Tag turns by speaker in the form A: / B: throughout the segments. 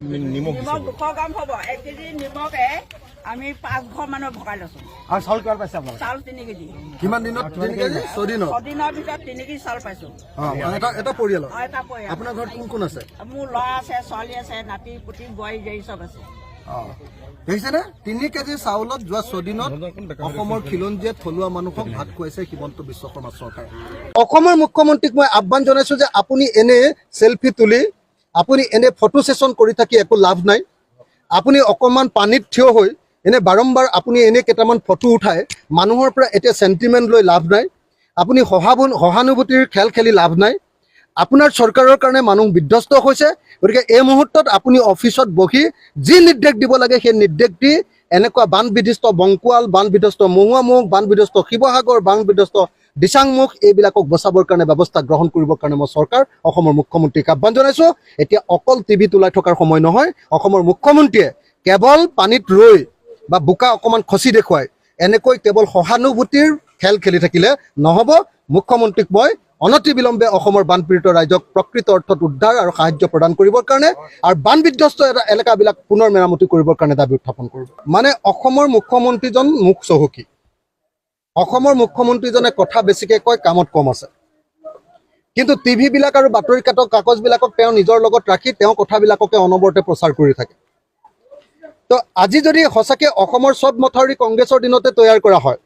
A: নিমখ
B: 200 গ্ৰাম হ'ব 1 কেজি নিমখে আমি 5 ঘৰ মানুহ ভগাই লৈছো
A: আৰু চাউল কিমান পাইছে আপোনালোকে?
B: চাউল 3 কেজি
C: কিমান দিনত 3 কেজি 6 দিনত
B: 6 দিনৰ ভিতৰত 3 কেজি চাউল পাইছো
C: এটা পৰিয়াল
B: এটা পৰিয়াল
C: আপোনাৰ ঘৰত কোন কোন আছে
B: মোৰ ল'ৰা আছে ছোৱালী আছে নাতি পুতি বোৱাৰী জীয়ৰী চব আছে
C: দেখিছেনে 3 কেজি চাউলত যোৱা 6 দিনত অসমৰ খিলঞ্জীয়া থলুৱা মানুহক ভাত খুৱাইছে হিমন্ত বিশ্ব শৰ্মা চৰকাৰে অসমৰ মুখ্যমন্ত্ৰীক মই আহ্বান জনাইছো যে আপুনি এনে সেলফি তুলি আপুনি এনে ফটো সেশন কৰি থাকি একো লাভ নাই আপুনি অকমান পানীত থিয় হৈ এনে বাৰম্বাৰ আপুনি এনে কেইটামান ফটো উঠাই মানুহৰ পৰা এটা সেন্টিমেন্ট লৈ লাভ নাই আপুনি সহানুভূতিৰ খেল খেলি লাভ নাই আপোনাৰ চৰকাৰৰ কাৰণে মানুহ বিধ্বস্ত হৈছে গতিকে এই মুহূৰ্তত আপুনি অফিচত বহি যি নিৰ্দেশ দিব লাগে সেই নিৰ্দেশ দি এনেকুৱা বান বিধ্বস্ত বংকুৱাল বান বিধ্বস্ত মহুৱামুখ বান বিধ্বস্ত শিৱসাগৰ বান বিধ্বস্ত দিচাংমুখ এইবিলাকক বচাবৰ কাৰণে ব্যৱস্থা গ্ৰহণ কৰিবৰ কাৰণে মই চৰকাৰ অসমৰ মুখ্যমন্ত্ৰীক আহ্বান জনাইছো এতিয়া অকল টিভি তোলাই থকাৰ সময় নহয় অসমৰ মুখ্যমন্ত্ৰীয়ে কেৱল পানীত ৰৈ বা বোকা অকমান খচি দেখুৱাই এনেকৈ কেৱল সহানুভূতিৰ খেল খেলি থাকিলে নহব মুখ্যমন্ত্ৰীক মই অনতি বিলম্বে অসমৰ বানপীড়িত ৰাজ্যক প্ৰকৃত অৰ্থত উদ্ধাৰ আৰু সাহায্য প্ৰদান কৰিবৰ কাৰণে আৰু বান বিধ্বস্ত এলেকাবিলাক পুনৰ মেৰামতি কৰিবৰ কাৰণে দাবী উত্থাপন কৰিব মানে অসমৰ মুখ্যমন্ত্ৰীজন মুখ চহকী অসমৰ মুখ্যমন্ত্ৰীজনে কথা বেছিকে কয় কামত কম আছে কিন্তু টিভি বিলাক আৰু বাতৰি কাগজবিলাকক তেওঁ নিজৰ লগত ৰাখি তেওঁ কথাবিলাককে অনবৰতে প্ৰচাৰ কৰি থাকে তো আজি যদি সঁচাকে অসমৰ সব মথাউৰি কংগ্ৰেছৰ দিনতে তৈয়াৰ কৰা হয়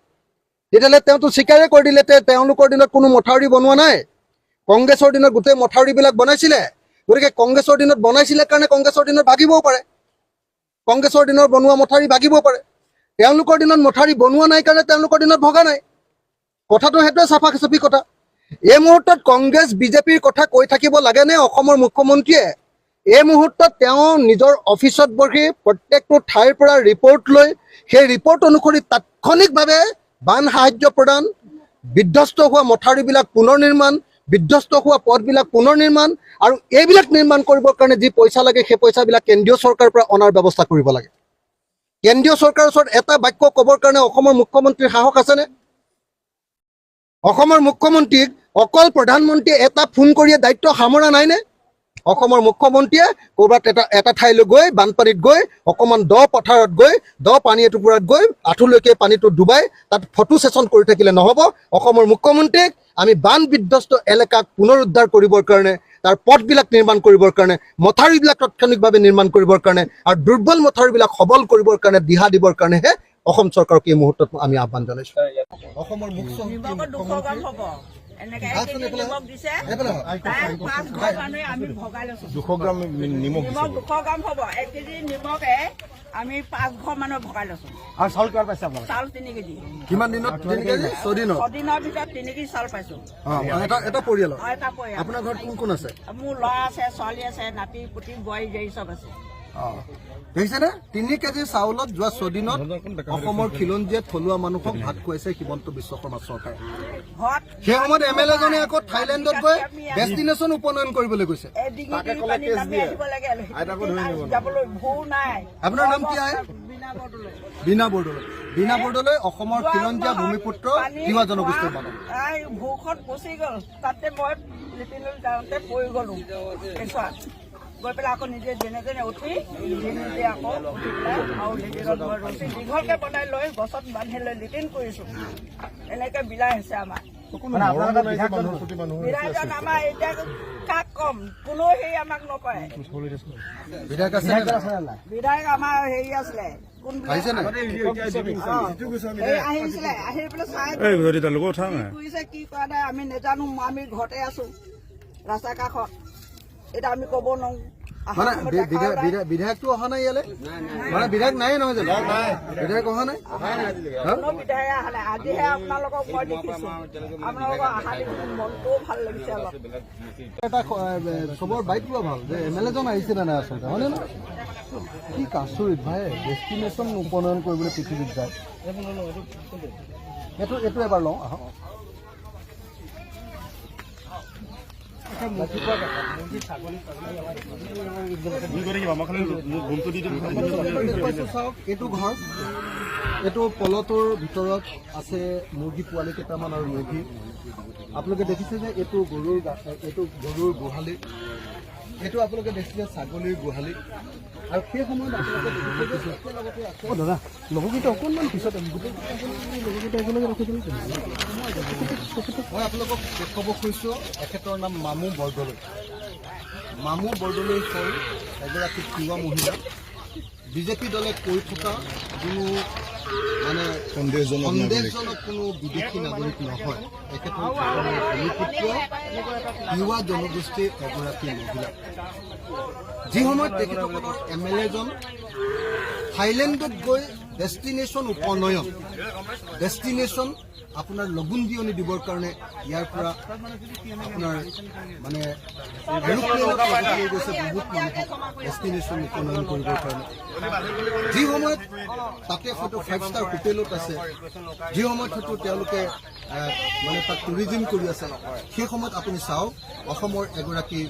C: তেতিয়াহ'লে তেওঁতো স্বীকাৰে কৰি দিলে তেওঁলোকৰ দিনত কোনো মথাউৰি বনোৱা নাই কংগ্ৰেছৰ দিনত গোটেই মথাউৰিবিলাক বনাইছিলে গতিকে কংগ্ৰেছৰ দিনত বনাইছিলে কাৰণে কংগ্ৰেছৰ দিনত ভাগিবও পাৰে কংগ্ৰেছৰ দিনৰ বনোৱা মথাউৰি ভাগিবও পাৰে তেওঁলোকৰ দিনত মথাউৰি বনোৱা নাই কাৰণে তেওঁলোকৰ দিনত ভগা নাই কথাটো সেইটোৱে চাফা চাফি কথা এই মুহূৰ্তত কংগ্ৰেছ বিজেপিৰ কথা কৈ থাকিব লাগেনে অসমৰ মুখ্যমন্ত্ৰীয়ে এই মুহূৰ্তত তেওঁ নিজৰ অফিচত বহি প্ৰত্যেকটো ঠাইৰ পৰা ৰিপৰ্ট লৈ সেই ৰিপৰ্ট অনুসৰি তাৎক্ষণিকভাৱে বান সাহায্য প্ৰদান বিধ্বস্ত হোৱা মথাউৰিবিলাক পুনৰ নিৰ্মাণ বিধ্বস্ত হোৱা পথবিলাক পুনৰ নিৰ্মাণ আৰু এইবিলাক নিৰ্মাণ কৰিবৰ কাৰণে যি পইচা লাগে সেই পইচাবিলাক কেন্দ্ৰীয় চৰকাৰৰ পৰা অনাৰ ব্যৱস্থা কৰিব লাগে কেন্দ্ৰীয় চৰকাৰৰ ওচৰত এটা বাক্য ক'বৰ কাৰণে অসমৰ মুখ্যমন্ত্ৰীৰ সাহস আছেনে অসমৰ মুখ্যমন্ত্ৰীক অকল প্ৰধানমন্ত্ৰীয়ে এটা ফোন কৰিয়ে দায়িত্ব সামৰা নাইনে অসমৰ মুখ্যমন্ত্ৰীয়ে ক'ৰবাত এটা ঠাইলৈ গৈ বানপানীত গৈ অকণমান দ পথাৰত গৈ দ পানী এটুকুৰাত গৈ আঁঠুলৈকে পানীটো ডুবাই তাত ফটো সেশন কৰি থাকিলে নহ'ব অসমৰ মুখ্যমন্ত্ৰীক আমি বান বিধ্বস্ত এলেকাক পুনৰুদ্ধাৰ কৰিবৰ কাৰণে তাৰ পথবিলাক নিৰ্মাণ কৰিবৰ কাৰণে মথাউৰিবিলাক তাৎক্ষণিকভাৱে নিৰ্মাণ কৰিবৰ কাৰণে আৰু দুৰ্বল মথাউৰিবিলাক সবল কৰিবৰ কাৰণে দিহা দিবৰ কাৰণেহে অসম চৰকাৰক এই মুহূৰ্তত আমি আহ্বান জনাইছোঁ অসমৰ মুখ্যমন্ত্ৰী
B: 200 গ্ৰাম হ'ব এনেকে 1 কেজি নিমখ দিছে তাই 5 ঘৰ মানুহে আমি ভগাই লৈছো
A: 200 গ্ৰাম নিমখ
B: 200 গ্ৰাম হ'ব 1 কেজি নিমখে আমি 5 ঘৰ মানুহ ভগাই লৈছো
A: আৰু চাউল কিমান পাইছে আপোনালোকে?
B: চাউল 3 কেজি
C: কিমান দিনত 3 কেজি 6 দিনত
B: 6 দিনৰ ভিতৰত 3 কেজি চাউল পাইছো
C: এটা পৰিয়াল
B: এটা পৰিয়াল
C: আপোনাৰ ঘৰত কোন কোন আছে
B: মোৰ ল'ৰা আছে ছোৱালী আছে নাতি পুতি বোৱাৰী জীয়ৰী চব আছে
C: দেখিছেনে 3 কেজি চাউলত যোৱা 6 দিনত অসমৰ খিলঞ্জীয়া থলুৱা মানুহক ভাত খুৱাইছে হিমন্ত বিশ্ব শৰ্মা চৰকাৰে সেই সময়ত MLA জনে আকৌ থাইলেণ্ডত গৈ ডেষ্টিনেশ্যন উপনয়ন কৰিবলৈ গৈছে আপোনাৰ নাম কি আহে বীণা বৰদলৈ অসমৰ খিলঞ্জীয়া ভূমিপুত্ৰ তিৱা জনগোষ্ঠীৰ মানুহ
B: ভূখন পচি গ'ল তাতে মই লেট্ৰিনলৈ যাওঁতে পৰি গ'লো গৈ পেলাই আকৌ নিজে যেনে উঠি নিজে আকৌ উঠি পেলাই আৰু লেট্ৰিনত মই ৰছী দীঘলকৈ বনাই লৈ গছত বান্ধি লৈ লেট্ৰিন কৰিছোঁ এনেকৈ বিলাই হৈছে আমাৰ বিধায়কজন আমাৰ এতিয়া কাক কম কোনো হেৰি আমাক নকৰে বিধায়ক আমাৰ হেৰি আছিলে আহিছিলে আহি পেলাই চাই কি কৰা নাই আমি নেজানো আমি ঘৰতে আছো ৰাস্তা কাষত এটা আমি ক'ব নোৱাৰো
C: বিধায়কটো অহা নাই ইয়ালে মানে বিধায়ক নাই নহয় জানো বিধায়ক অহা নাই
B: বিধায়ক অহা নাই আজিহে আপোনালোকক মই দেখিছো আপোনালোকৰ অহা দেখি মনটোও ভাল লাগিছে অলপ
C: এটা চবৰ বাইক লোৱা ভাল যে MLA জন আহিছিলে নাই আচলতে হয়নে ন কি আচৰিত ভাই ডেষ্টিনেশ্যন উপনয়ন কৰিবলৈ পৃথিৱীত যায় এইটো এবাৰ লওঁ আহক এইটো ঘৰ এইটো পলটোৰ ভিতৰত আছে মুৰ্গী পোৱালি কেইটামান আৰু মুৰ্গী আপোনালোকে দেখিছে যে এইটো গৰুৰ গোহালি এইটো আপোনালোকে দেখিছে ছাগলীৰ গোহালি আৰু সেই সময়ত আপোনালোকে দেখিছে যে দাদা লগৰকেইটা অকণমান পিছত লগৰকেইটা একেলগে ৰাখি দিলোঁ মই আপোনালোকক দেখুৱাব খুজিছোঁ এখেতৰ নাম মামু বৰদলৈ। মামু বৰদলৈ হ'ল এগৰাকী তিৱা মহিলা। বিজেপি দলে কৈ থকা কোনো মানে সন্দেহজনক কোনো বিদেশী নাগৰিক নহয়। এখেতৰ ভূমিপুত্ৰ তিৱা জনগোষ্ঠীৰ এগৰাকী মহিলা। যি সময়ত তেখেতসকলৰ MLA-জন থাইলেণ্ডত গৈ ডেষ্টিনেশ্যন উপনয়ন ডেষ্টিনেশ্যন আপোনাৰ লগুণদিয়নি দিবৰ কাৰণে ইয়াৰ পৰা আপোনাৰ মানে এৰোপ্লেনত লৈ গৈছে বহুত মানুহক ডেষ্টিনেশ্যন উপনয়ন কৰিবৰ কাৰণে। যি সময়ত তাতে হয়তো 5-star হোটেলত আছে, যি সময়ত হয়তো তেওঁলোকে মানে তাত টুৰিজিম কৰি আছে, সেই সময়ত আপুনি চাওক অসমৰ এগৰাকী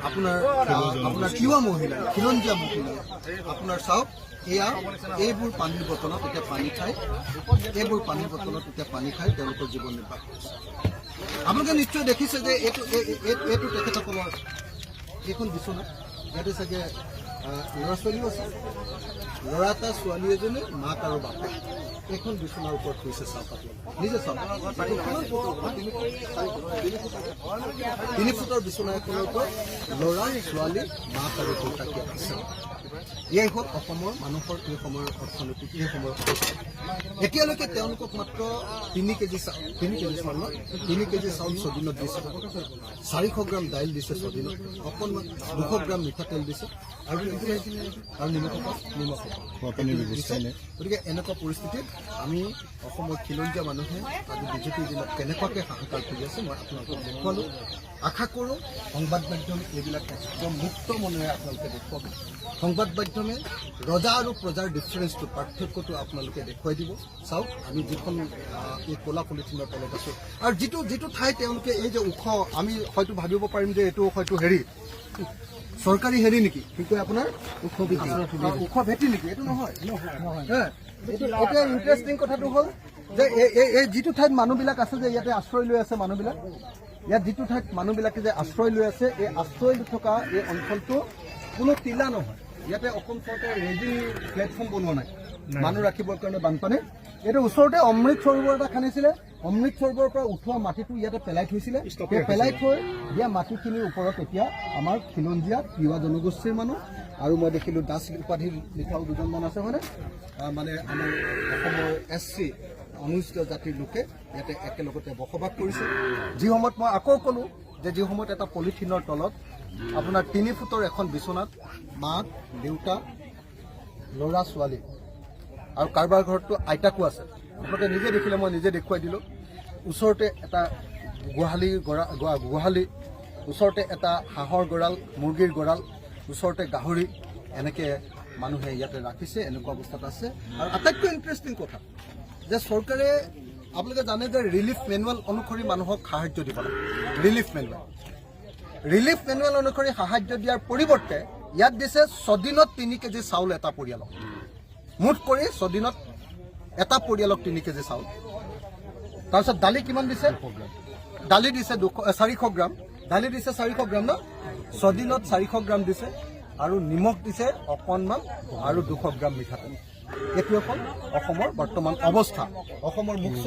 C: আপোনাৰ তিৱা মহিলা খিলঞ্জীয়া মহিলা আপোনাৰ চাওক এয়া এইবোৰ পানীৰ বটলত এতিয়া পানী খায়, এইবোৰ পানীৰ বটলত এতিয়া পানী খাই তেওঁলোকৰ জীৱন নিৰ্বাহ কৰিছে। আপোনালোকে নিশ্চয় দেখিছে যে এইটো তেখেতসকলৰ এইখন বিচনা, ইয়াতে চাগে ল'ৰা ছোৱালীও আছে, ল'ৰা এটা ছোৱালী এজনী মাক আৰু বাপেক এইখন বিচনাৰ ওপৰত শুইছে। চাওক নিজে চাওক 3 ফুটৰ বিচনা এখনৰ ওপৰত ল'ৰা ছোৱালী মাক আৰু দেউতাকে আছে। এয়াই হ'ল অসমৰ মানুহৰ এই সময়ৰ অৰ্থনীতি, এই সময়ৰ অৱস্থা। এতিয়ালৈকে তেওঁলোকক মাত্ৰ 3 কেজি চাউল ছদিনত দিছে, 400 গ্ৰাম দাইল দিছে ছদিনত, অকণমান 200 গ্ৰাম মিঠাতেল দিছে আৰু নিমখ দিছে। গতিকে এনেকুৱা পৰিস্থিতিত আমি অসমৰ খিলঞ্জীয়া মানুহে আজি বিজেপিৰ দিনত কেনেকুৱাকৈ হাহাকাৰ কৰি আছে মই আপোনালোকক দেখুৱালোঁ। আশা কৰোঁ সংবাদ মাধ্যম এইবিলাক একদম মুক্ত মনেৰে আপোনালোকে দেখুৱাব। সংবাদ মাধ্যমে ৰজা আৰু প্ৰজাৰ ডিফাৰেঞ্চটো পাৰ্থক্যটো আপোনালোকে দেখুৱাই দিব। চাওক আমি যিখন এই ক'লা পলিথিনৰ তলত আছোঁ আৰু যিটো ঠাই তেওঁলোকে এই যে ওখ, আমি হয়তো ভাবিব পাৰিম যে এইটো হয়তো চৰকাৰী নেকি, কি কয় আপোনাৰ ওখ ভেটি নেকি? এইটো নহয়। এতিয়া ইণ্টাৰেষ্টিং কথাটো হ'ল যে এই যিটো ঠাইত মানুহবিলাক আছে যে ইয়াতে আশ্ৰয় লৈ আছে মানুহবিলাক, ইয়াত যিটো ঠাইত মানুহবিলাকে যে আশ্ৰয় লৈ আছে, এই আশ্ৰয় লৈ থকা এই অঞ্চলটো কোনো টিলা নহয়। ইয়াতে অসম চৰকাৰে ৰেজিং প্লেটফৰ্ম বনোৱা নাই মানুহ ৰাখিবৰ কাৰণে বানপানী। এইটো ওচৰতে অমৃত সৰোবৰ এটা খান্দিছিলে, অমৃত সৰোবৰৰ পৰা উঠোৱা মাটিটো ইয়াতে পেলাই থৈছিলে। সেই পেলাই থৈ দিয়া মাটিখিনিৰ ওপৰত এতিয়া আমাৰ খিলঞ্জীয়া তিৱা জনগোষ্ঠীৰ মানুহ আৰু মই দেখিলোঁ দাস উপাধি লিখাও দুজনমান আছে, হয়নে? মানে আমাৰ অসমৰ SC অনুসূচিত জাতিৰ লোকে ইয়াতে একেলগতে বসবাস কৰিছে। যি সময়ত মই আকৌ ক'লোঁ যে যি সময়ত এটা পলিথিনৰ তলত আপোনাৰ 3 ফুটৰ এখন বিচনাত মাক দেউতা ল'ৰা ছোৱালী আৰু কাৰোবাৰ ঘৰততো আইতাকো আছে, আপোনালোকে নিজে দেখিলে, মই নিজে দেখুৱাই দিলোঁ। ওচৰতে এটা গোহালি, ওচৰতে এটা হাঁহৰ গঁৰাল, মুৰ্গীৰ গঁৰাল, ওচৰতে গাহৰি, এনেকৈ মানুহে ইয়াতে ৰাখিছে। এনেকুৱা অৱস্থাত আছে। আৰু আটাইতকৈ ইণ্টাৰেষ্টিং কথা যে চৰকাৰে আপোনালোকে জানে যে ৰিলিফ মেনুৱেল অনুসৰি মানুহক সাহায্য দিব লাগে। ৰিলিফ মেনুৱেল অনুসৰি সাহায্য দিয়াৰ পৰিৱৰ্তে ইয়াত দিছে 6 দিনত 3 কেজি চাউল এটা পৰিয়ালক, মুঠ কৰি 6 দিনত এটা পৰিয়ালক 3 কেজি চাউল। তাৰপিছত দালি কিমান দিছে? দালি দিছে 400 গ্ৰাম, দালি দিছে 400 গ্ৰাম ন, 6 দিনত 400 গ্ৰাম দিছে আৰু নিমখ দিছে অকণমান আৰু 200 গ্ৰাম মিঠাতেল। এইটোৱে হ'ল অসমৰ বৰ্তমান অৱস্থা। অসমৰ মুখ্য